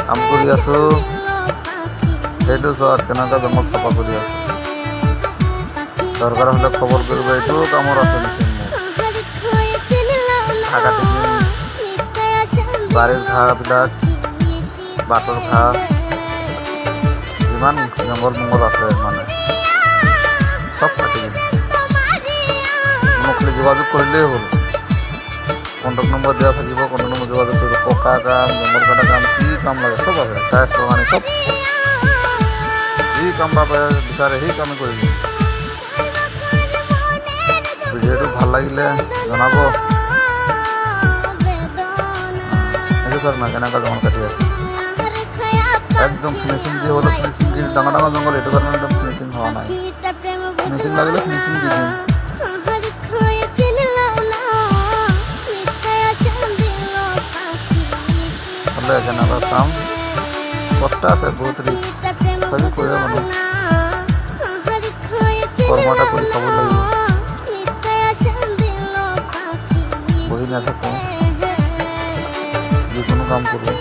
কাম কৰি আছো সেইটো চোৱাত কেনেকুৱা জমক চাফা কৰি আছো দৰকাৰ হ'লে খবৰ কৰিব এইটোও কামৰ আছে মেচিন মোৰ ঘাঁহ কাটি দিম বাৰীৰ ঘাঁহবিলাক বাটৰ ঘাঁহ যিমান জংঘল মংগল আছে মানে চব কাটি দিম মোক খালি যোগাযোগ কৰিলেই হ'ল কণ্টেক্ট নম্বৰ দিয়া থাকিব কণ্টেক্ট নম্বৰ যোগাযোগ কৰিব পকা কাম জংঘল কাটা কাম কি কাম লাগে চব আছে টাইলছ লগানি চব যি কাম পাবে বিচাৰে সেই কামে কৰি দিম ভিডিঅ'টো ভাল লাগিলে জনাব সেইটো চাওক না কেনেকুৱা জংঘল কাটি আছে একদম ফিনিচিং দিয়ে হ'লে ফিনিচিং দি ডাঙৰ ডাঙৰ জংঘল এইটো কাৰণে একদম ফিনিচিং হোৱা নাই ফিনিচিং লাগিলে ফিনিচিং দি দিম হ'লে কেনেকুৱা কাম কষ্ট আছে বহুত ৰিস্ক তথাপি কৰিব মানে কৰ্ম এটা কৰি খাব লাগিব বহি নাথাকোঁ যিকোনো কাম কৰোঁ